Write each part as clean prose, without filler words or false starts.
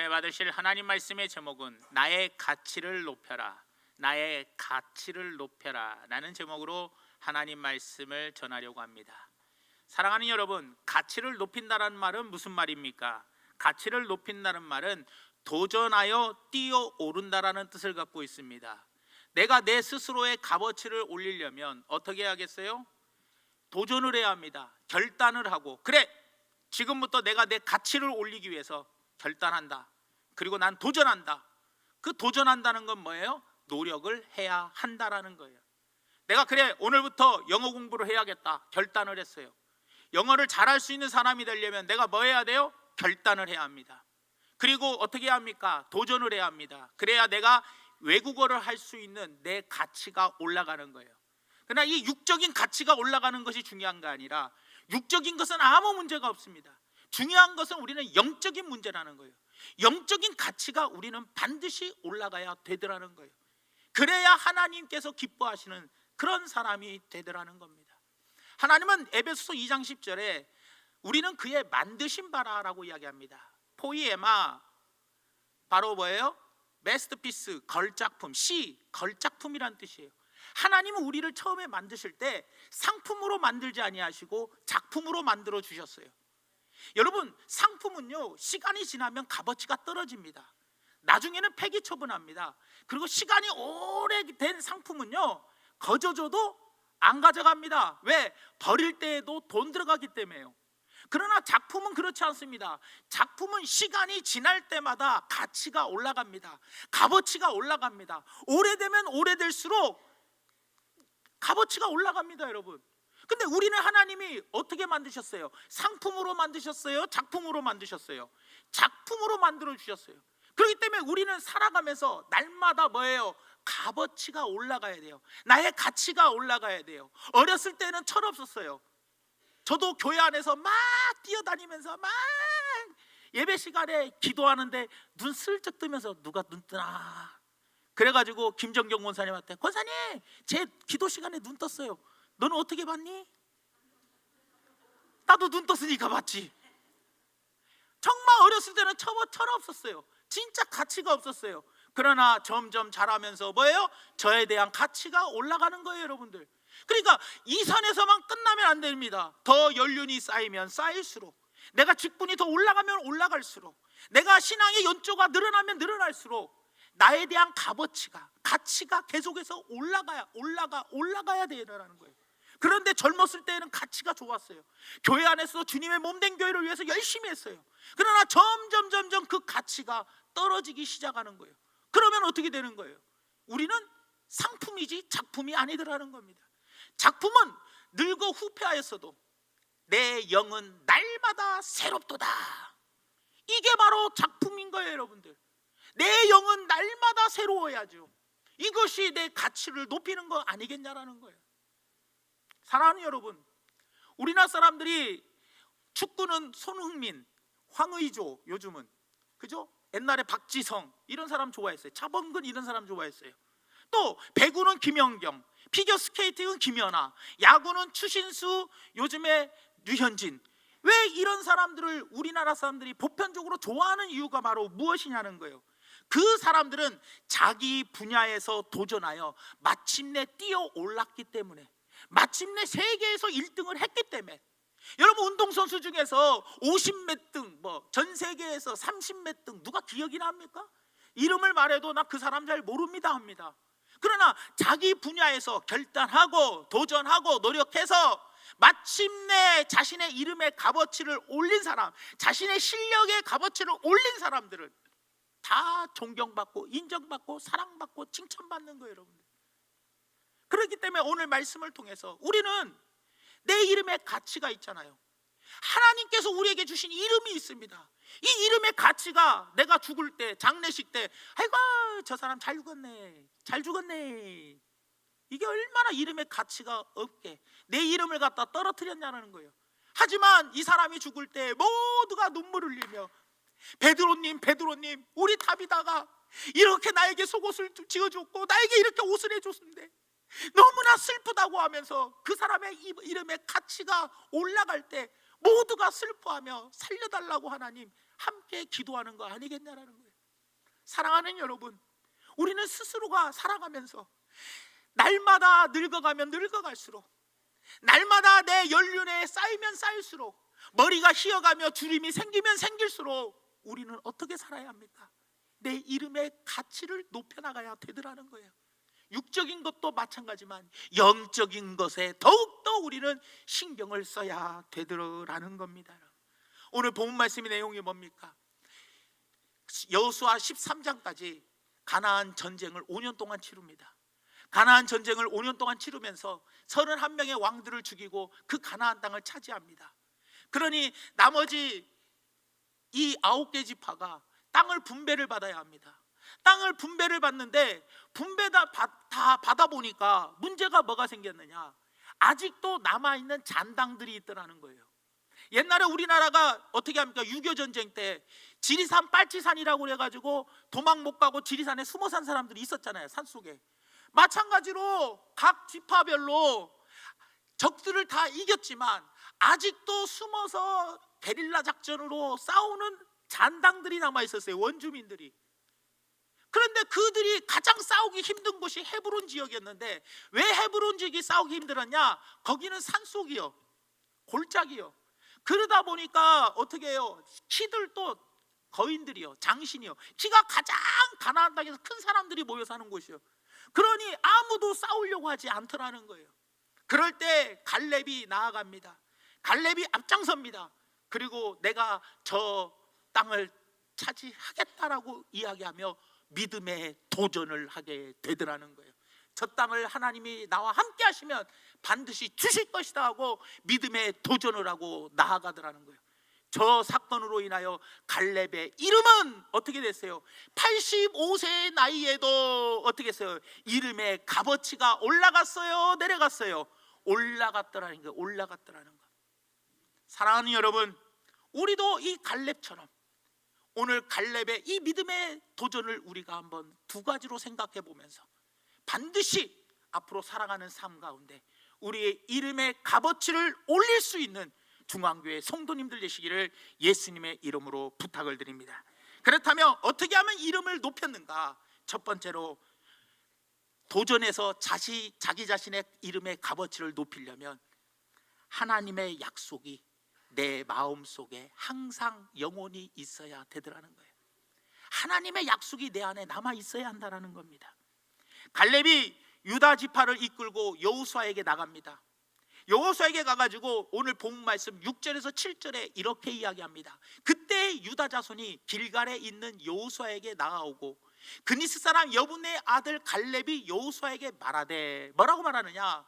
은혜 받으실 하나님 말씀의 제목은 나의 가치를 높여라, 나의 가치를 높여라 라는 제목으로 하나님 말씀을 전하려고 합니다. 사랑하는 여러분, 가치를 높인다는 말은 무슨 말입니까? 가치를 높인다는 말은 도전하여 뛰어오른다라는 뜻을 갖고 있습니다. 내가 내 스스로의 값어치를 올리려면 어떻게 해야겠어요? 도전을 해야 합니다. 결단을 하고, 그래, 지금부터 내가 내 가치를 올리기 위해서 결단한다. 그리고 난 도전한다. 그 도전한다는 건 뭐예요? 노력을 해야 한다라는 거예요. 내가 그래, 오늘부터 영어 공부를 해야겠다 결단을 했어요. 영어를 잘할 수 있는 사람이 되려면 내가 뭐 해야 돼요? 결단을 해야 합니다. 그리고 어떻게 해야 합니까? 도전을 해야 합니다. 그래야 내가 외국어를 할 수 있는 내 가치가 올라가는 거예요. 그러나 이 육적인 가치가 올라가는 것이 중요한 게 아니라, 육적인 것은 아무 문제가 없습니다. 중요한 것은 우리는 영적인 문제라는 거예요. 영적인 가치가 우리는 반드시 올라가야 되더라는 거예요. 그래야 하나님께서 기뻐하시는 그런 사람이 되더라는 겁니다. 하나님은 에베소서 2장 10절에 우리는 그의 만드신 바라라고 이야기합니다. 포이에마, 바로 뭐예요? 메스터피스, 걸작품, 걸작품이란 뜻이에요. 하나님은 우리를 처음에 만드실 때 상품으로 만들지 아니하시고 작품으로 만들어 주셨어요. 여러분, 상품은요, 시간이 지나면 값어치가 떨어집니다. 나중에는 폐기 처분합니다. 그리고 시간이 오래된 상품은요, 거저줘도 안 가져갑니다. 왜? 버릴 때에도 돈 들어가기 때문에요. 그러나 작품은 그렇지 않습니다. 작품은 시간이 지날 때마다 가치가 올라갑니다. 값어치가 올라갑니다. 오래되면 오래될수록 값어치가 올라갑니다, 여러분. 근데 우리는 하나님이 어떻게 만드셨어요? 상품으로 만드셨어요? 작품으로 만드셨어요? 작품으로 만들어 주셨어요. 그렇기 때문에 우리는 살아가면서 날마다 뭐예요? 값어치가 올라가야 돼요. 나의 가치가 올라가야 돼요. 어렸을 때는 철없었어요. 저도 교회 안에서 막 뛰어다니면서 막 예배 시간에 기도하는데 눈 슬쩍 뜨면서 누가 눈 뜨나, 그래가지고 김정경 권사님한테, 권사님, 제 기도 시간에 눈 떴어요. 너는 어떻게 봤니? 나도 눈 떴으니까 봤지. 정말 어렸을 때는 철없었어요. 진짜 가치가 없었어요. 그러나 점점 자라면서 뭐예요? 저에 대한 가치가 올라가는 거예요, 여러분들. 그러니까 이 산에서만 끝나면 안 됩니다. 더 연륜이 쌓이면 쌓일수록, 내가 직분이 더 올라가면 올라갈수록, 내가 신앙의 연조가 늘어나면 늘어날수록 나에 대한 가치가 계속해서 올라가야 되라는 거예요. 그런데 젊었을 때는 가치가 좋았어요. 교회 안에서 주님의 몸된 교회를 위해서 열심히 했어요. 그러나 점점 그 가치가 떨어지기 시작하는 거예요. 그러면 어떻게 되는 거예요? 우리는 상품이지 작품이 아니더라는 겁니다. 작품은 늙어 후패하였어도 내 영은 날마다 새롭도다. 이게 바로 작품인 거예요, 여러분들. 내 영은 날마다 새로워야죠. 이것이 내 가치를 높이는 거 아니겠냐라는 거예요. 사랑하는 여러분, 우리나라 사람들이 축구는 손흥민, 황의조, 요즘은 그죠? 옛날에 박지성 이런 사람 좋아했어요. 차범근 이런 사람 좋아했어요. 또 배구는 김연경, 피겨스케이팅은 김연아, 야구는 추신수, 요즘에 류현진. 왜 이런 사람들을 우리나라 사람들이 보편적으로 좋아하는 이유가 바로 무엇이냐는 거예요. 그 사람들은 자기 분야에서 도전하여 마침내 뛰어올랐기 때문에, 마침내 세계에서 1등을 했기 때문에. 여러분, 운동선수 중에서 50몇 등, 전 세계에서 30몇 등 누가 기억이 납니까? 이름을 말해도 나 그 사람 잘 모릅니다 합니다. 그러나 자기 분야에서 결단하고 도전하고 노력해서 마침내 자신의 이름의 값어치를 올린 사람, 자신의 실력의 값어치를 올린 사람들은 다 존경받고 인정받고 사랑받고 칭찬받는 거예요, 여러분들. 그렇기 때문에 오늘 말씀을 통해서 우리는 내 이름의 가치가 있잖아요. 하나님께서 우리에게 주신 이름이 있습니다. 이 이름의 가치가 내가 죽을 때, 장례식 때, 아이고 저 사람 잘 죽었네, 이게 얼마나 이름의 가치가 없게 내 이름을 갖다 떨어뜨렸냐는 거예요. 하지만 이 사람이 죽을 때 모두가 눈물을 흘리며, 베드로님 우리 탑이다가 이렇게 나에게 속옷을 지어줬고 나에게 이렇게 옷을 해줬는데 너무나 슬프다고 하면서 그 사람의 이름의 가치가 올라갈 때 모두가 슬퍼하며 살려달라고 하나님 함께 기도하는 거 아니겠냐라는 거예요. 사랑하는 여러분, 우리는 스스로가 살아가면서 날마다 늙어가면 늙어갈수록, 날마다 내 연륜에 쌓이면 쌓일수록, 머리가 휘어가며 주림이 생기면 생길수록 우리는 어떻게 살아야 합니까? 내 이름의 가치를 높여나가야 되더라는 거예요. 육적인 것도 마찬가지만 영적인 것에 더욱더 우리는 신경을 써야 되더라는 겁니다. 오늘 본문 말씀의 내용이 뭡니까? 여호수아 13장까지 가나안 전쟁을 5년 동안 치릅니다. 가나안 전쟁을 5년 동안 치르면서 31명의 왕들을 죽이고 그 가나안 땅을 차지합니다. 그러니 나머지 이 9개 지파가 땅을 분배를 받아야 합니다. 땅을 분배를 받는데 분배 다 받아보니까 문제가 뭐가 생겼느냐? 아직도 남아있는 잔당들이 있더라는 거예요. 옛날에 우리나라가 어떻게 합니까? 6.25 전쟁 때 지리산 빨치산이라고 그래가지고 도망 못 가고 지리산에 숨어 산 사람들이 있었잖아요. 산속에. 마찬가지로 각 지파별로 적들을 다 이겼지만 아직도 숨어서 게릴라 작전으로 싸우는 잔당들이 남아있었어요. 원주민들이. 그런데 그들이 가장 싸우기 힘든 곳이 헤브론 지역이었는데, 왜 헤브론 지역이 싸우기 힘들었냐? 거기는 산속이요, 골짜기요. 그러다 보니까 어떻게 해요? 키들도 거인들이요, 장신이요, 키가 가장 가나안 땅에서 큰 사람들이 모여 사는 곳이요. 그러니 아무도 싸우려고 하지 않더라는 거예요. 그럴 때 갈렙이 나아갑니다. 갈렙이 앞장섭니다. 그리고 내가 저 땅을 차지하겠다라고 이야기하며 믿음의 도전을 하게 되더라는 거예요. 저 땅을 하나님이 나와 함께 하시면 반드시 주실 것이다 하고 믿음의 도전을 하고 나아가더라는 거예요. 저 사건으로 인하여 갈렙의 이름은 어떻게 됐어요? 85세의 나이에도 어떻게 했어요? 이름의 값어치가 올라갔어요, 내려갔어요? 올라갔더라는 거예요. 올라갔더라는 거. 사랑하는 여러분, 우리도 이 갈렙처럼 오늘 갈렙의 이 믿음의 도전을 우리가 한번 두 가지로 생각해 보면서 반드시 앞으로 살아가는 삶 가운데 우리의 이름의 값어치를 올릴 수 있는 중앙교회 성도님들 되시기를 예수님의 이름으로 부탁을 드립니다. 그렇다면 어떻게 하면 이름을 높였는가? 첫 번째로 도전해서 자기 자신의 이름의 값어치를 높이려면 하나님의 약속이 내 마음속에 항상 영원히 있어야 되더라는 거예요. 하나님의 약속이 내 안에 남아 있어야 한다는 겁니다. 갈렙이 유다 지파를 이끌고 여호수아에게 나갑니다. 여호수아에게 가가지고 오늘 본문 말씀 6절에서 7절에 이렇게 이야기합니다. 그때 유다 자손이 길갈에 있는 여호수아에게 나아오고 그니스 사람 여분의 아들 갈렙이 여호수아에게 말하되, 뭐라고 말하느냐?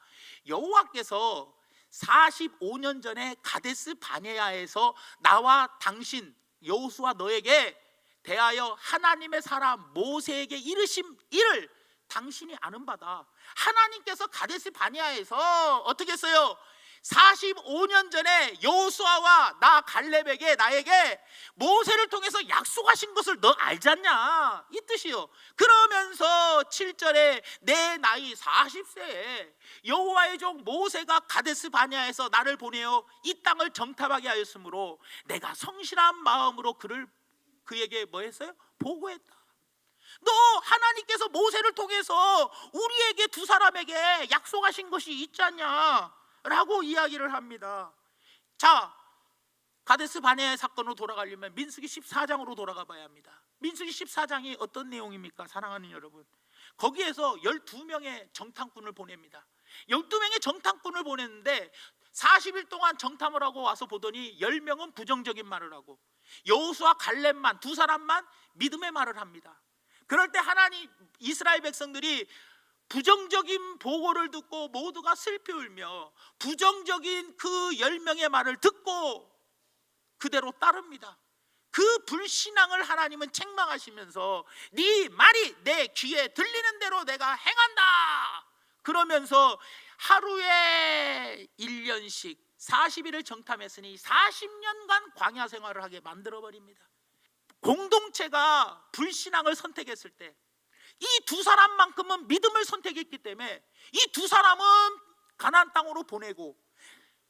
여호와께서 45년 전에 가데스 바네아에서 나와 당신 여호수아 너에게 대하여 하나님의 사람 모세에게 이르신 일을 당신이 아는 바다. 하나님께서 가데스 바네아에서 어떻게 했어요? 45년 전에 여호수아와 나 갈렙에게 나에게 모세를 통해서 약속하신 것을 너 알지 않냐? 이 뜻이요. 그러면서 7절에 내 나이 40세에 여호와의 종 모세가 가데스 바네아에서 나를 보내어 이 땅을 정탐하게 하였으므로 내가 성실한 마음으로 그에게 뭐 했어요? 보고했다. 너 하나님께서 모세를 통해서 우리에게 두 사람에게 약속하신 것이 있지 않냐? 라고 이야기를 합니다. 자, 가데스 바네아 사건으로 돌아가려면 민수기 14장으로 돌아가 봐야 합니다. 민수기 14장이 어떤 내용입니까? 사랑하는 여러분, 거기에서 12명의 정탐꾼을 보냅니다. 12명의 정탐꾼을 보냈는데 40일 동안 정탐을 하고 와서 보더니 10명은 부정적인 말을 하고 여호수아 갈렙만 두 사람만 믿음의 말을 합니다. 그럴 때 하나님 이스라엘 백성들이 부정적인 보고를 듣고 모두가 슬피 울며 부정적인 그 10명의 말을 듣고 그대로 따릅니다. 그 불신앙을 하나님은 책망하시면서 네 말이 내 귀에 들리는 대로 내가 행한다 그러면서 하루에 1년씩 40일을 정탐했으니 40년간 광야 생활을 하게 만들어버립니다. 공동체가 불신앙을 선택했을 때 이 두 사람만큼은 믿음을 선택했기 때문에 이 두 사람은 가나안 땅으로 보내고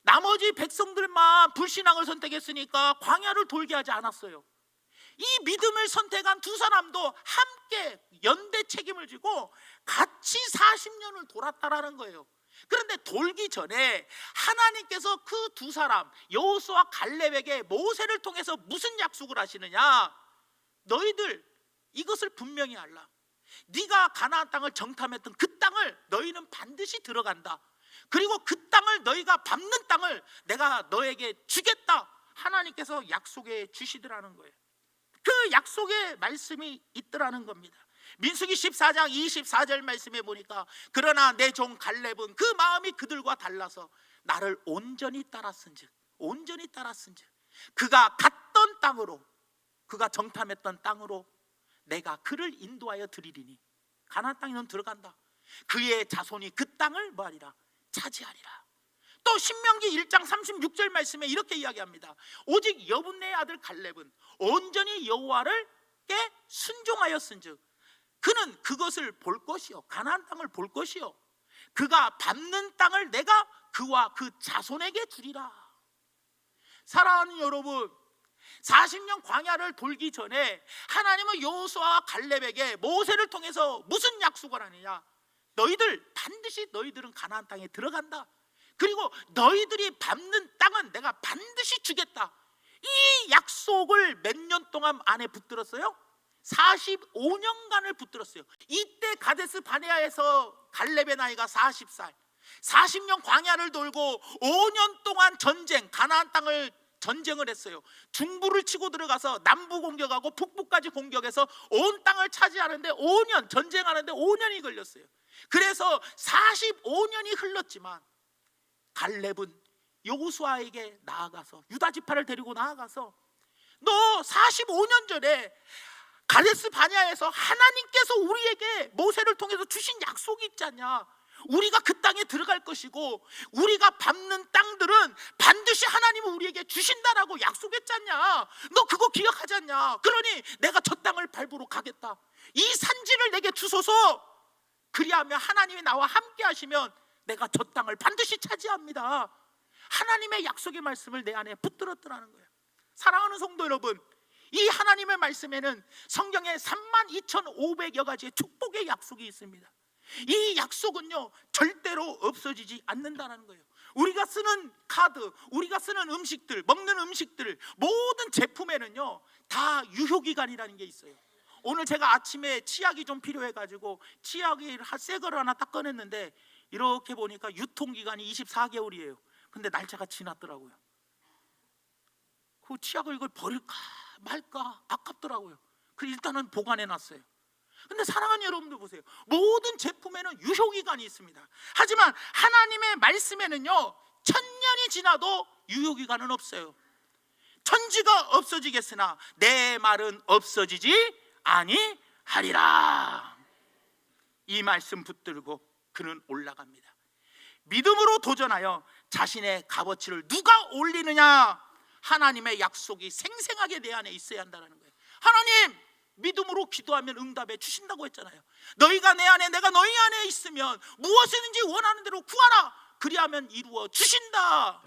나머지 백성들만 불신앙을 선택했으니까 광야를 돌게 하지 않았어요. 이 믿음을 선택한 두 사람도 함께 연대 책임을 지고 같이 40년을 돌았다라는 거예요. 그런데 돌기 전에 하나님께서 그 두 사람 여호수아와 갈렙에게 모세를 통해서 무슨 약속을 하시느냐? 너희들 이것을 분명히 알라. 네가 가나안 땅을 정탐했던 그 땅을 너희는 반드시 들어간다. 그리고 그 땅을 너희가 밟는 땅을 내가 너에게 주겠다. 하나님께서 약속해 주시더라는 거예요. 그 약속의 말씀이 있더라는 겁니다. 민수기 14장 24절 말씀에 보니까 그러나 내 종 갈렙은 그 마음이 그들과 달라서 나를 온전히 따랐은즉 그가 갔던 땅으로, 그가 정탐했던 땅으로 내가 그를 인도하여 드리리니 가나안 땅에 넌 들어간다. 그의 자손이 그 땅을 뭐하리라? 차지하리라. 또 신명기 1장 36절 말씀에 이렇게 이야기합니다. 오직 여분네의 아들 갈렙은 온전히 여호와께 순종하였은즉 그는 그것을 볼 것이요, 가나안 땅을 볼 것이요, 그가 밟는 땅을 내가 그와 그 자손에게 주리라. 사랑하는 여러분, 40년 광야를 돌기 전에 하나님은 여호수아와 갈렙에게 모세를 통해서 무슨 약속을 하느냐? 반드시 너희들은 가나안 땅에 들어간다. 그리고 너희들이 밟는 땅은 내가 반드시 주겠다. 이 약속을 몇 년 동안 안에 붙들었어요? 45년간을 붙들었어요. 이때 가데스 바네아에서 갈렙의 나이가 40살, 40년 광야를 돌고 5년 동안 가나안 땅을 전쟁을 했어요. 중부를 치고 들어가서 남부 공격하고 북부까지 공격해서 온 땅을 차지하는데 5년, 전쟁하는데 5년이 걸렸어요. 그래서 45년이 흘렀지만 갈렙은 여호수아에게 나아가서, 유다 지파를 데리고 나아가서 너 45년 전에 가데스 바네아에서 하나님께서 우리에게 모세를 통해서 주신 약속이 있지 않냐? 우리가 그 땅에 들어갈 것이고 우리가 밟는 땅들은 반드시 하나님은 우리에게 주신다라고 약속했지 않냐? 너 그거 기억하지 않냐? 그러니 내가 저 땅을 밟으러 가겠다. 이 산지를 내게 주소서. 그리하면 하나님이 나와 함께 하시면 내가 저 땅을 반드시 차지합니다. 하나님의 약속의 말씀을 내 안에 붙들었더라는 거예요. 사랑하는 성도 여러분, 이 하나님의 말씀에는 성경에 32,500여 가지의 축복의 약속이 있습니다. 이 약속은요 절대로 없어지지 않는다는 거예요. 우리가 쓰는 카드, 우리가 쓰는 음식들, 먹는 음식들, 모든 제품에는요 다 유효기간이라는 게 있어요. 오늘 제가 아침에 치약이 좀 필요해가지고 치약이 새 거를 하나 딱 꺼냈는데 이렇게 보니까 유통기간이 24개월이에요 근데 날짜가 지났더라고요. 그 치약을 이걸 버릴까 말까 아깝더라고요. 그래서 일단은 보관해놨어요. 근데 사랑하는 여러분들 보세요. 모든 제품에는 유효기간이 있습니다. 하지만 하나님의 말씀에는요 1000년이 지나도 유효기간은 없어요. 천지가 없어지겠으나 내 말은 없어지지 아니하리라. 이 말씀 붙들고 그는 올라갑니다. 믿음으로 도전하여 자신의 값어치를 누가 올리느냐? 하나님의 약속이 생생하게 내 안에 있어야 한다는 거예요. 하나님, 믿음으로 기도하면 응답해 주신다고 했잖아요. 너희가 내 안에, 내가 너희 안에 있으면 무엇이든지 원하는 대로 구하라. 그리하면 이루어 주신다.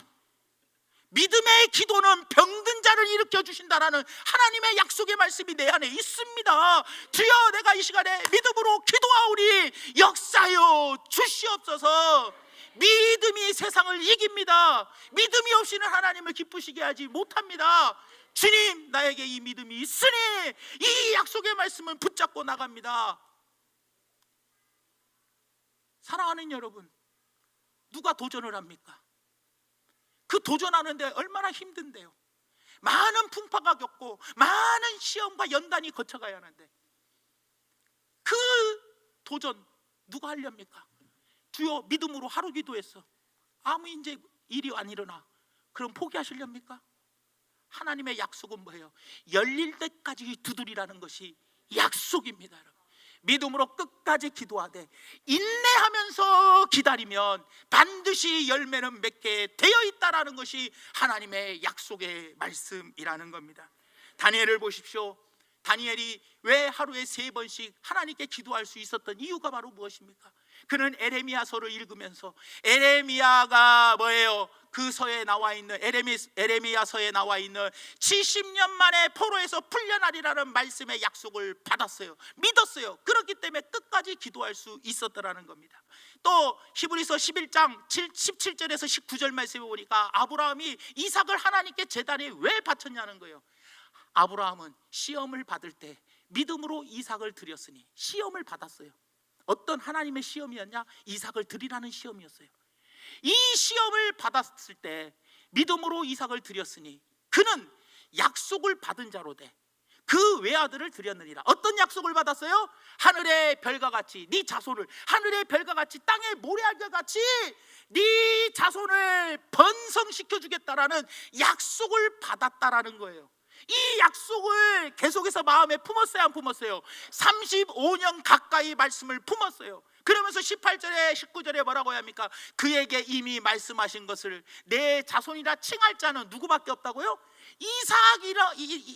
믿음의 기도는 병든 자를 일으켜 주신다라는 하나님의 약속의 말씀이 내 안에 있습니다. 주여, 내가 이 시간에 믿음으로 기도하오니 역사여 주시옵소서. 믿음이 세상을 이깁니다. 믿음이 없이는 하나님을 기쁘시게 하지 못합니다. 주님, 나에게 이 믿음이 있으니 이 약속의 말씀은 붙잡고 나갑니다. 사랑하는 여러분, 누가 도전을 합니까? 그 도전하는데 얼마나 힘든데요. 많은 풍파가 겪고 많은 시험과 연단이 거쳐가야 하는데 그 도전 누가 하렵니까? 주여, 믿음으로 하루 기도했어. 아무 이제 일이 안 일어나. 그럼 포기하시렵니까? 하나님의 약속은 뭐예요? 열릴 때까지 두드리라는 것이 약속입니다. 여러분, 믿음으로 끝까지 기도하되 인내하면서 기다리면 반드시 열매는 맺게 되어 있다라는 것이 하나님의 약속의 말씀이라는 겁니다. 다니엘을 보십시오. 다니엘이 왜 하루에 3번씩 하나님께 기도할 수 있었던 이유가 바로 무엇입니까? 그는 에레미야서를 읽으면서 에레미야가 뭐예요? 그 서에 나와 있는 에레미야서에 나와 있는 70년 만에 포로에서 풀려나리라는 말씀의 약속을 받았어요. 믿었어요. 그렇기 때문에 끝까지 기도할 수 있었더라는 겁니다. 또 히브리서 11장 17절에서 19절 말씀에 보니까 아브라함이 이삭을 하나님께 제단에 왜 바쳤냐는 거예요. 아브라함은 시험을 받을 때 믿음으로 이삭을 드렸으니, 시험을 받았어요. 어떤 하나님의 시험이었냐? 이삭을 드리라는 시험이었어요. 이 시험을 받았을 때 믿음으로 이삭을 드렸으니 그는 약속을 받은 자로 돼 그 외아들을 드렸느니라. 어떤 약속을 받았어요? 하늘의 별과 같이 네 자손을, 하늘의 별과 같이 땅의 모래알과 같이 네 자손을 번성시켜 주겠다라는 약속을 받았다라는 거예요. 이 약속을 계속해서 마음에 품었어요, 안 품었어요? 35년 가까이 말씀을 품었어요. 그러면서 18절에 19절에 뭐라고 해야 합니까? 그에게 이미 말씀하신 것을 내 자손이라 칭할 자는 누구밖에 없다고요?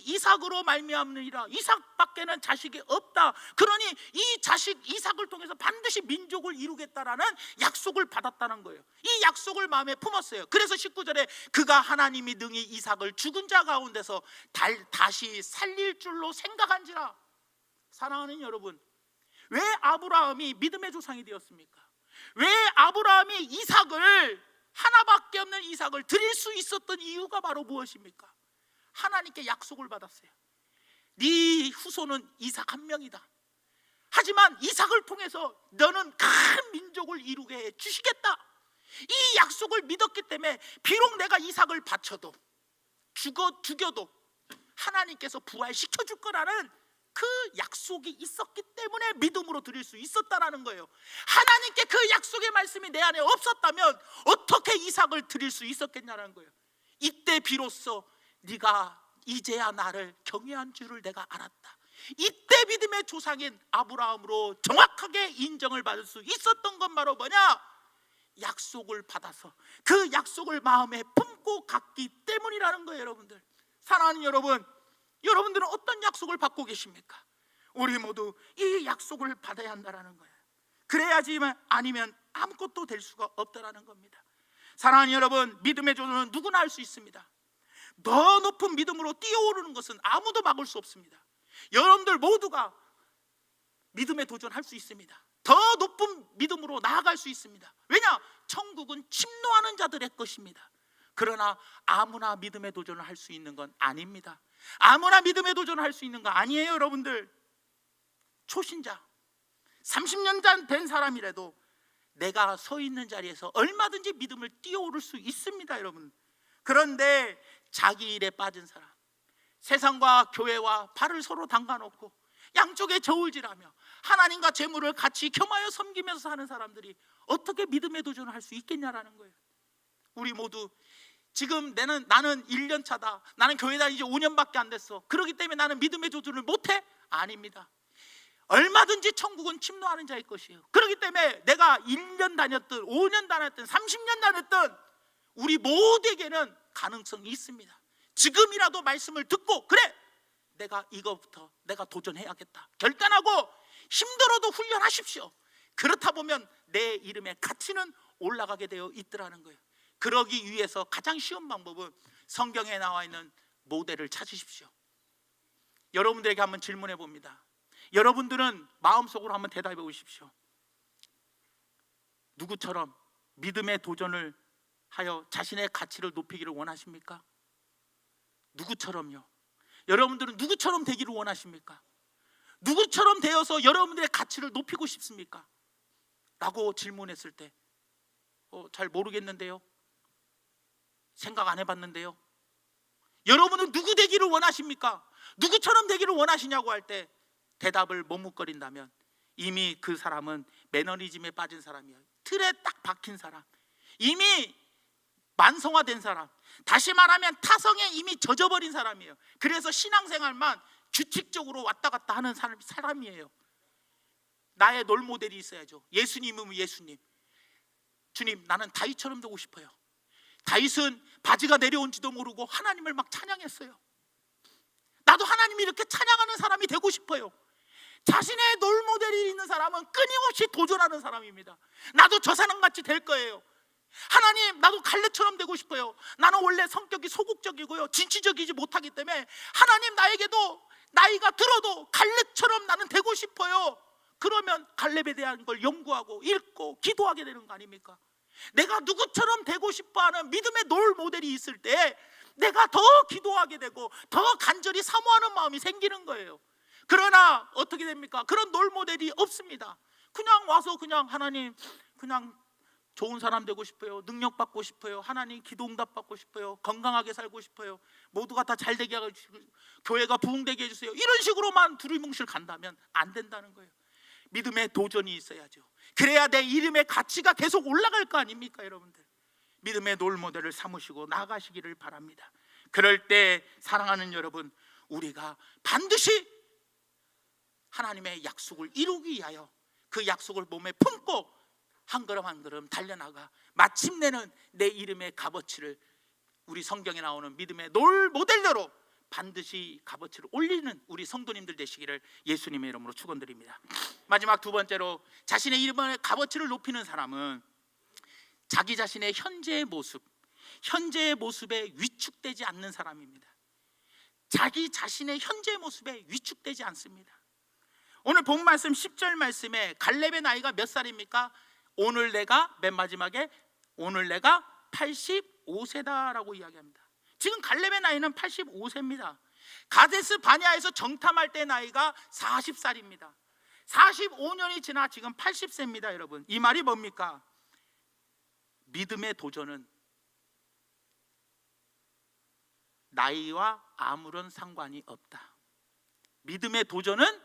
이삭으로 말미암느니라. 이삭밖에는 자식이 없다. 그러니 이 자식 이삭을 통해서 반드시 민족을 이루겠다라는 약속을 받았다는 거예요. 이 약속을 마음에 품었어요. 그래서 19절에 그가 하나님이 능히 이삭을 죽은 자 가운데서 다시 살릴 줄로 생각한지라. 사랑하는 여러분, 왜 아브라함이 믿음의 조상이 되었습니까? 왜 아브라함이 이삭을, 하나밖에 없는 이삭을 드릴 수 있었던 이유가 바로 무엇입니까? 하나님께 약속을 받았어요. 네 후손은 이삭 한 명이다. 하지만 이삭을 통해서 너는 큰 민족을 이루게 해 주시겠다. 이 약속을 믿었기 때문에 비록 내가 이삭을 바쳐도 죽여도 하나님께서 부활시켜 줄 거라는 그 약속이 있었기 때문에 믿음으로 드릴 수 있었다라는 거예요. 하나님께 그 약속의 말씀이 내 안에 없었다면 어떻게 이삭을 드릴 수 있었겠냐는 거예요. 이때 비로소 네가 이제야 나를 경외한 줄을 내가 알았다. 이때 믿음의 조상인 아브라함으로 정확하게 인정을 받을 수 있었던 건 바로 뭐냐? 약속을 받아서 그 약속을 마음에 품고 갔기 때문이라는 거예요. 여러분들, 사랑하는 여러분, 여러분들은 어떤 약속을 받고 계십니까? 우리 모두 이 약속을 받아야 한다는 거예요. 그래야지만 아니면 아무것도 될 수가 없다라는 겁니다. 사랑하는 여러분, 믿음의 조상은 누구나 할 수 있습니다. 더 높은 믿음으로 뛰어오르는 것은 아무도 막을 수 없습니다. 여러분들 모두가 믿음에 도전할 수 있습니다. 더 높은 믿음으로 나아갈 수 있습니다. 왜냐? 천국은 침노하는 자들의 것입니다. 그러나 아무나 믿음의 도전을 할 수 있는 건 아닙니다. 아무나 믿음의 도전을 할 수 있는 거 아니에요. 여러분들, 초신자 30년 된 사람이라도 내가 서 있는 자리에서 얼마든지 믿음을 뛰어오를 수 있습니다. 여러분, 그런데 자기 일에 빠진 사람, 세상과 교회와 발을 서로 담가놓고 양쪽에 저울질하며 하나님과 재물을 같이 겸하여 섬기면서 사는 사람들이 어떻게 믿음의 도전을 할 수 있겠냐라는 거예요. 우리 모두 지금 나는 1년 차다, 나는 교회 다닌 지 5년밖에 안 됐어, 그렇기 때문에 나는 믿음의 도전을 못해? 아닙니다. 얼마든지 천국은 침노하는 자의 것이에요. 그렇기 때문에 내가 1년 다녔든 5년 다녔든 30년 다녔든 우리 모두에게는 가능성이 있습니다. 지금이라도 말씀을 듣고, 그래, 내가 이거부터 내가 도전해야겠다 결단하고 힘들어도 훈련하십시오. 그렇다 보면 내 이름의 가치는 올라가게 되어 있더라는 거예요. 그러기 위해서 가장 쉬운 방법은 성경에 나와 있는 모델을 찾으십시오. 여러분들에게 한번 질문해 봅니다. 여러분들은 마음속으로 한번 대답해 보십시오. 누구처럼 믿음의 도전을 하여 자신의 가치를 높이기를 원하십니까? 누구처럼요? 여러분들은 누구처럼 되기를 원하십니까? 누구처럼 되어서 여러분들의 가치를 높이고 싶습니까? 라고 질문했을 때 잘 모르겠는데요, 생각 안 해봤는데요. 여러분은 누구 되기를 원하십니까? 누구처럼 되기를 원하시냐고 할 때 대답을 머뭇거린다면 이미 그 사람은 매너리즘에 빠진 사람이에요. 틀에 딱 박힌 사람, 이미 만성화된 사람, 다시 말하면 타성에 이미 젖어버린 사람이에요. 그래서 신앙생활만 규칙적으로 왔다 갔다 하는 사람이에요. 나의 롤모델이 있어야죠. 예수님은 예수님, 주님, 나는 다윗처럼 되고 싶어요. 다윗은 바지가 내려온지도 모르고 하나님을 막 찬양했어요. 나도 하나님이 이렇게 찬양하는 사람이 되고 싶어요. 자신의 롤모델이 있는 사람은 끊임없이 도전하는 사람입니다. 나도 저 사람같이 될 거예요. 하나님, 나도 갈렙처럼 되고 싶어요. 나는 원래 성격이 소극적이고요, 진취적이지 못하기 때문에 하나님, 나에게도 나이가 들어도 갈렙처럼 나는 되고 싶어요. 그러면 갈렙에 대한 걸 연구하고 읽고 기도하게 되는 거 아닙니까? 내가 누구처럼 되고 싶어하는 믿음의 롤 모델이 있을 때 내가 더 기도하게 되고 더 간절히 사모하는 마음이 생기는 거예요. 그러나 어떻게 됩니까? 그런 롤 모델이 없습니다. 그냥 와서 그냥 하나님, 그냥 좋은 사람 되고 싶어요. 능력 받고 싶어요. 하나님 기도 응답 받고 싶어요. 건강하게 살고 싶어요. 모두가 다 잘 되게 하고, 교회가 부흥되게 해주세요. 이런 식으로만 두리뭉실 간다면 안 된다는 거예요. 믿음의 도전이 있어야죠. 그래야 내 이름의 가치가 계속 올라갈 거 아닙니까, 여러분들? 믿음의 롤모델을 삼으시고 나가시기를 바랍니다. 그럴 때 사랑하는 여러분, 우리가 반드시 하나님의 약속을 이루기 위하여 그 약속을 몸에 품고 한 걸음 한 걸음 달려나가 마침내는 내 이름의 값어치를 우리 성경에 나오는 믿음의 롤모델대로 반드시 값어치를 올리는 우리 성도님들 되시기를 예수님의 이름으로 축원드립니다. 마지막 두 번째로, 자신의 이름의 값어치를 높이는 사람은 자기 자신의 현재의 모습에 위축되지 않는 사람입니다. 자기 자신의 현재의 모습에 위축되지 않습니다. 오늘 본 말씀 10절 말씀에 갈렙의 나이가 몇 살입니까? 오늘 내가 맨 마지막에 오늘 내가 85세다라고 이야기합니다. 지금 갈렙의 나이는 85세입니다. 가데스 바네아에서 정탐할 때 나이가 40살입니다. 45년이 지나 지금 80세입니다. 여러분, 이 말이 뭡니까? 믿음의 도전은 나이와 아무런 상관이 없다. 믿음의 도전은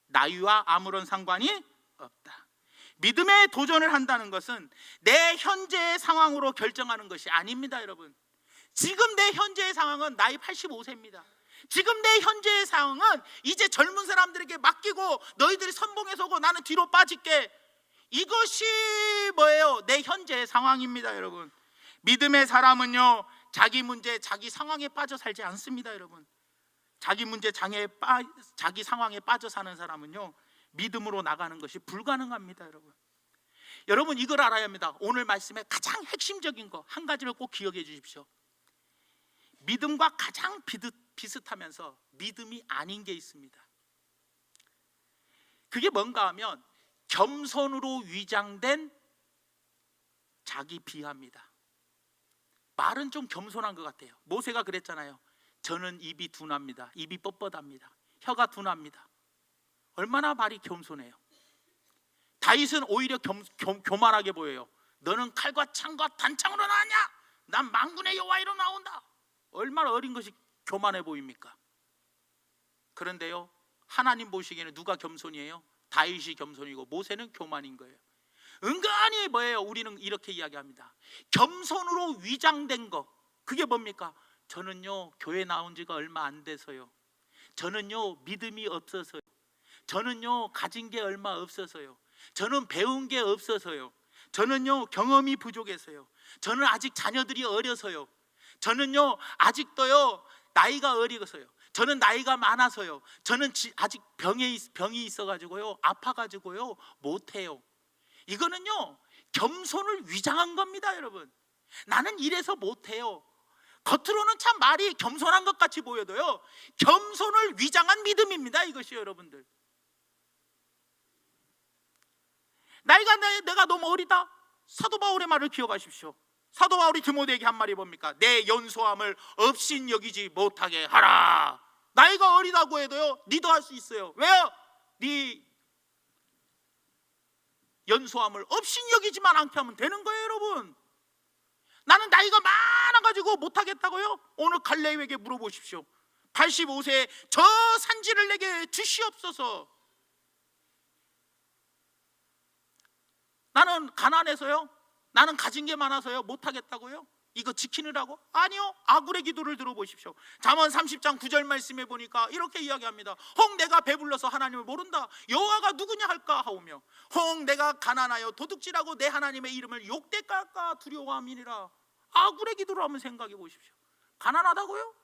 나이와 아무런 상관이 없다. 믿음의 도전을 한다는 것은 내 현재의 상황으로 결정하는 것이 아닙니다. 여러분, 지금 내 현재의 상황은 나이 85세입니다. 지금 내 현재의 상황은 이제 젊은 사람들에게 맡기고 너희들이 선봉에 서고 나는 뒤로 빠질게, 이것이 뭐예요? 내 현재의 상황입니다. 여러분, 믿음의 사람은요, 자기 문제, 자기 상황에 빠져 살지 않습니다. 여러분, 자기 문제, 자기 상황에 빠져 사는 사람은요, 믿음으로 나가는 것이 불가능합니다. 여러분, 이걸 알아야 합니다. 오늘 말씀의 가장 핵심적인 거 한 가지를 꼭 기억해 주십시오. 믿음과 가장 비슷하면서 믿음이 아닌 게 있습니다. 그게 뭔가 하면 겸손으로 위장된 자기 비하입니다. 말은 좀 겸손한 것 같아요. 모세가 그랬잖아요. 저는 입이 둔합니다. 입이 뻣뻣합니다. 혀가 둔합니다. 얼마나 말이 겸손해요. 다윗은 오히려 교만하게 보여요. 너는 칼과 창과 단창으로 나왔냐? 난 만군의 여호와이로 나온다. 얼마나 어린 것이 교만해 보입니까? 그런데요, 하나님 보시기에는 누가 겸손이에요? 다윗이 겸손이고 모세는 교만인 거예요. 은근히 뭐예요? 우리는 이렇게 이야기합니다. 겸손으로 위장된 거, 그게 뭡니까? 저는요, 교회 나온 지가 얼마 안 돼서요. 저는요, 믿음이 없어서요. 저는요, 가진 게 얼마 없어서요. 저는 배운 게 없어서요. 저는요, 경험이 부족해서요. 저는 아직 자녀들이 어려서요. 저는요, 아직도요, 나이가 어리고서요. 저는 나이가 많아서요. 저는 아직 병이 있어가지고요, 아파가지고요, 못해요. 이거는요, 겸손을 위장한 겁니다. 여러분, 나는 이래서 못해요. 겉으로는 참 말이 겸손한 것 같이 보여도요, 겸손을 위장한 믿음입니다. 이것이 여러분들, 나이가 내가 너무 어리다. 사도 바울의 말을 기억하십시오. 사도 바울이 디모데에게 한 말이 뭡니까? 내 연소함을 없인 여기지 못하게 하라. 나이가 어리다고 해도요, 니도 할 수 있어요. 왜요? 네 연소함을 없인 여기지만 않게 하면 되는 거예요. 여러분, 나는 나이가 많아가지고 못하겠다고요? 오늘 갈렙에게 물어보십시오. 85세에 저 산지를 내게 주시옵소서. 나는 가난해서요? 나는 가진 게 많아서요? 못하겠다고요? 이거 지키느라고? 아니요. 아굴의 기도를 들어보십시오. 잠언 30장 9절 말씀에 보니까 이렇게 이야기합니다. 혹 내가 배불러서 하나님을 모른다. 여호와가 누구냐 할까 하오며, 혹 내가 가난하여 도둑질하고 내 하나님의 이름을 욕될까 할까 두려워함이니라. 아굴의 기도를 한번 생각해 보십시오. 가난하다고요?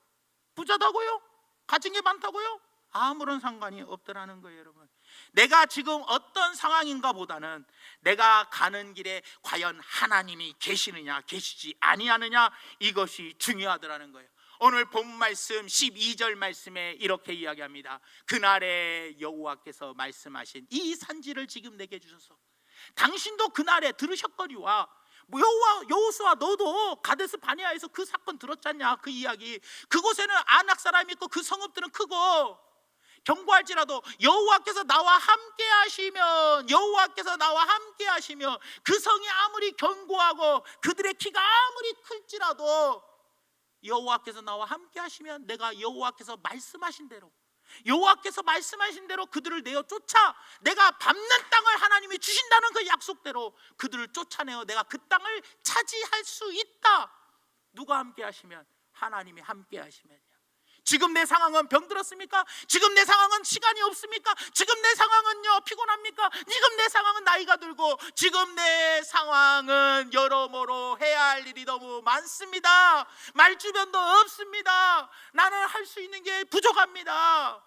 부자다고요? 가진 게 많다고요? 아무런 상관이 없더라는 거예요, 여러분. 내가 지금 어떤 상황인가 보다는 내가 가는 길에 과연 하나님이 계시느냐 계시지 아니하느냐, 이것이 중요하더라는 거예요. 오늘 본 말씀 12절 말씀에 이렇게 이야기합니다. 그날에 여호와께서 말씀하신 이 산지를 지금 내게 주셔서, 당신도 그날에 들으셨거니와, 여호수아 너도 가데스 바네아에서 그 사건 들었잖냐, 그 이야기. 그곳에는 아낙 사람이 있고 그 성읍들은 크고, 경고할지라도 여호와께서 나와 함께 하시면, 여호와께서 나와 함께 하시면, 그 성이 아무리 견고하고 그들의 키가 아무리 클지라도 여호와께서 나와 함께 하시면 내가 여호와께서 말씀하신 대로, 여호와께서 말씀하신 대로 그들을 내어 쫓아, 내가 밟는 땅을 하나님이 주신다는 그 약속대로 그들을 쫓아내어 내가 그 땅을 차지할 수 있다. 누가 함께 하시면? 하나님이 함께 하시면요. 지금 내 상황은 병들었습니까? 지금 내 상황은 시간이 없습니까? 지금 내 상황은요 피곤합니까? 지금 내 상황은 나이가 들고, 지금 내 상황은 여러모로 해야 할 일이 너무 많습니다. 말주변도 없습니다. 나는 할 수 있는 게 부족합니다.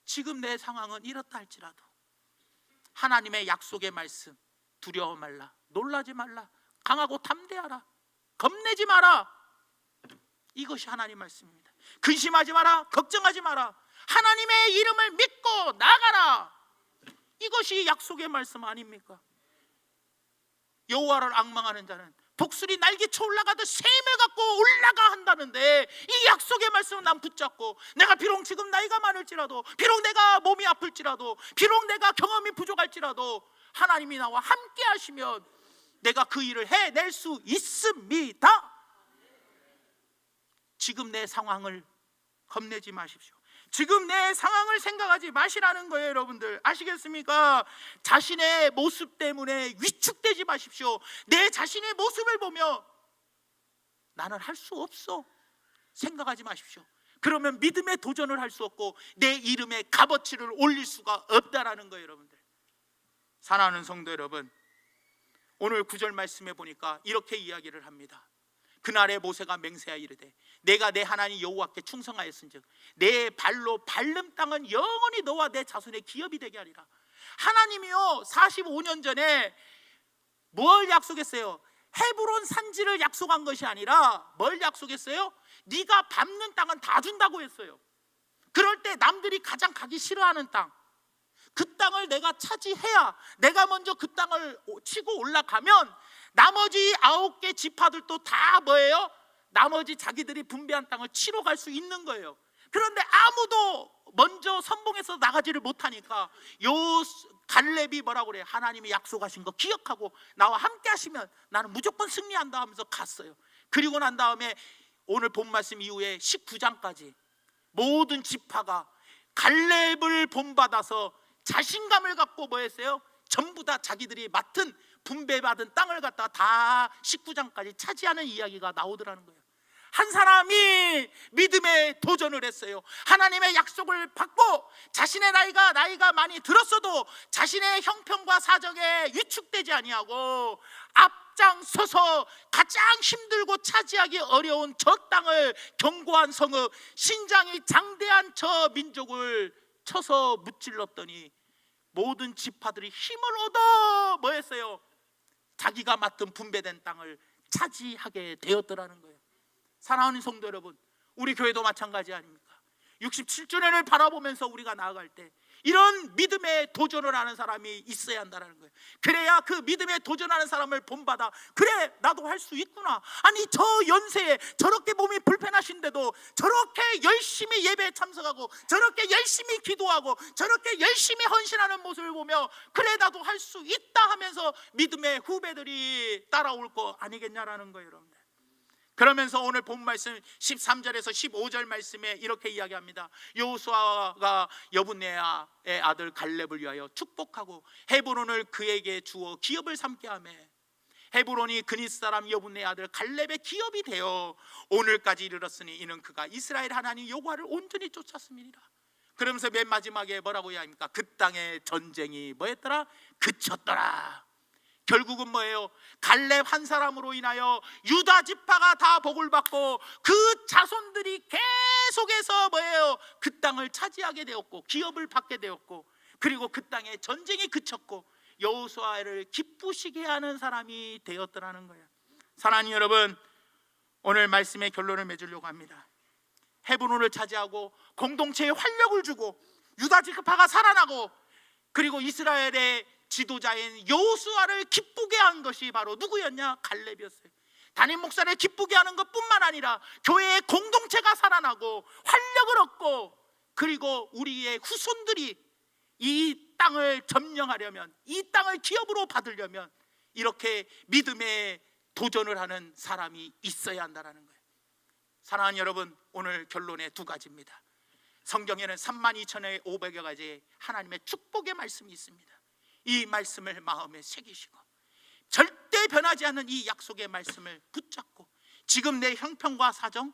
지금 내 상황은 이렇다 할지라도 하나님의 약속의 말씀, 두려워 말라, 놀라지 말라, 강하고 담대하라, 겁내지 마라, 이것이 하나님 말씀입니다. 근심하지 마라, 걱정하지 마라, 하나님의 이름을 믿고 나가라, 이것이 약속의 말씀 아닙니까? 여호와를 앙망하는 자는 독수리 날개쳐 올라가듯 샘을 갖고 올라가 한다는데, 이 약속의 말씀은 난 붙잡고, 내가 비록 지금 나이가 많을지라도, 비록 내가 몸이 아플지라도, 비록 내가 경험이 부족할지라도 하나님이 나와 함께 하시면 내가 그 일을 해낼 수 있습니다. 지금 내 상황을 겁내지 마십시오. 지금 내 상황을 생각하지 마시라는 거예요, 여러분들. 아시겠습니까? 자신의 모습 때문에 위축되지 마십시오. 내 자신의 모습을 보며 나는 할 수 없어 생각하지 마십시오. 그러면 믿음의 도전을 할 수 없고 내 이름의 값어치를 올릴 수가 없다라는 거예요, 여러분들. 사랑하는 성도 여러분, 오늘 9절 말씀에 보니까 이렇게 이야기를 합니다. 그날에 모세가 맹세하여 이르되 내가 내 하나님 여호와께 충성하였은즉 내 발로 밟는 땅은 영원히 너와 내 자손의 기업이 되게 하리라. 하나님이요 45년 전에 뭘 약속했어요? 헤브론 산지를 약속한 것이 아니라 뭘 약속했어요? 네가 밟는 땅은 다 준다고 했어요. 그럴 때 남들이 가장 가기 싫어하는 땅, 그 땅을 내가 차지해야, 내가 먼저 그 땅을 치고 올라가면 나머지 9개 지파들도 다 뭐예요? 나머지 자기들이 분배한 땅을 치러 갈 수 있는 거예요. 그런데 아무도 먼저 선봉해서 나가지를 못하니까 요 갈렙이 뭐라고 그래요? 하나님이 약속하신 거 기억하고 나와 함께 하시면 나는 무조건 승리한다 하면서 갔어요. 그리고 난 다음에 오늘 본 말씀 이후에 19장까지 모든 지파가 갈렙을 본받아서 자신감을 갖고 뭐 했어요? 전부 다 자기들이 맡은 분배받은 땅을 갖다 다 19장까지 차지하는 이야기가 나오더라는 거예요. 한 사람이 믿음의 도전을 했어요. 하나님의 약속을 받고 자신의 나이가 많이 들었어도 자신의 형편과 사정에 위축되지 아니하고 앞장서서 가장 힘들고 차지하기 어려운 저 땅을, 견고한 성읍, 신장이 장대한 저 민족을 쳐서 무찔렀더니 모든 지파들이 힘을 얻어 뭐 했어요? 자기가 맡은 분배된 땅을 차지하게 되었더라는 거예요. 사랑하는 성도 여러분, 우리 교회도 마찬가지 아닙니까? 67주년을 바라보면서 우리가 나아갈 때 이런 믿음의 도전을 하는 사람이 있어야 한다는 거예요. 그래야 그 믿음의 도전하는 사람을 본받아, 그래 나도 할 수 있구나. 아니 저 연세에 저렇게 몸이 불편하신데도 저렇게 열심히 예배에 참석하고 저렇게 열심히 기도하고 저렇게 열심히 헌신하는 모습을 보며 그래 나도 할 수 있다 하면서 믿음의 후배들이 따라올 거 아니겠냐라는 거예요, 여러분들. 그러면서 오늘 본 말씀 13절에서 15절 말씀에 이렇게 이야기합니다. 여호수아가 여분네의 아들 갈렙을 위하여 축복하고 헤브론을 그에게 주어 기업을 삼게 하며 헤브론이 그니스 사람 여분네의 아들 갈렙의 기업이 되어 오늘까지 이르렀으니 이는 그가 이스라엘 하나님 여호와를 온전히 쫓았습니다. 그러면서 맨 마지막에 뭐라고 해야 합니까? 그 땅의 전쟁이 뭐였더라? 그쳤더라. 결국은 뭐예요? 갈렙 한 사람으로 인하여 유다 지파가 다 복을 받고 그 자손들이 계속해서 뭐예요? 그 땅을 차지하게 되었고 기업을 받게 되었고, 그리고 그 땅에 전쟁이 그쳤고 여호수아를 기쁘시게 하는 사람이 되었더라는 거예요. 사랑하는 여러분, 오늘 말씀의 결론을 맺으려고 합니다. 헤브론을 차지하고 공동체에 활력을 주고 유다 지파가 살아나고, 그리고 이스라엘의 지도자인 여호수아를 기쁘게 한 것이 바로 누구였냐? 갈렙이었어요. 담임 목사를 기쁘게 하는 것뿐만 아니라 교회의 공동체가 살아나고 활력을 얻고, 그리고 우리의 후손들이 이 땅을 점령하려면, 이 땅을 기업으로 받으려면 이렇게 믿음의 도전을 하는 사람이 있어야 한다는 거예요. 사랑하는 여러분, 오늘 결론의 두 가지입니다. 성경에는 32,500여 가지의 하나님의 축복의 말씀이 있습니다. 이 말씀을 마음에 새기시고 절대 변하지 않는 이 약속의 말씀을 붙잡고, 지금 내 형편과 사정,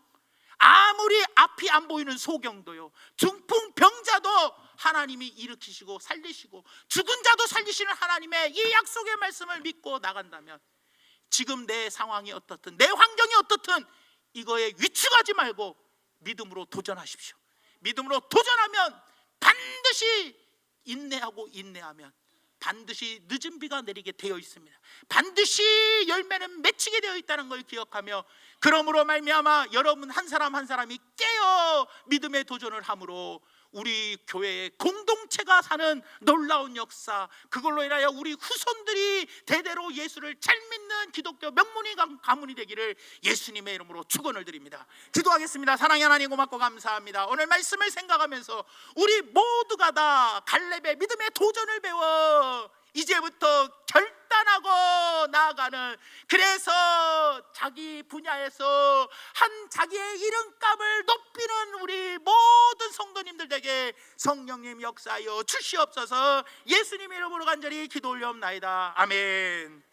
아무리 앞이 안 보이는 소경도요, 중풍병자도 하나님이 일으키시고 살리시고 죽은 자도 살리시는 하나님의 이 약속의 말씀을 믿고 나간다면, 지금 내 상황이 어떻든 내 환경이 어떻든 이거에 위축하지 말고 믿음으로 도전하십시오. 믿음으로 도전하면 반드시 인내하면 반드시 늦은 비가 내리게 되어 있습니다. 반드시 열매는 맺히게 되어 있다는 걸 기억하며, 그러므로 말미암아 여러분 한 사람 한 사람이 깨어 믿음의 도전을 함으로 우리 교회의 공동체가 사는 놀라운 역사, 그걸로 인하여 우리 후손들이 대대로 예수를 잘 믿는 기독교 명문이 가문이 되기를 예수님의 이름으로 축원을 드립니다. 기도하겠습니다. 사랑의 하나님, 고맙고 감사합니다. 오늘 말씀을 생각하면서 우리 모두가 다 갈렙의 믿음의 도전을 배워 이제부터 결단하고 나아가는, 그래서 자기 분야에서 한 자기의 이름값을 높이는 우리 모든 성도님들에게 성령님 역사하여 주시옵소서. 예수님의 이름으로 간절히 기도 올려옵나이다. 아멘.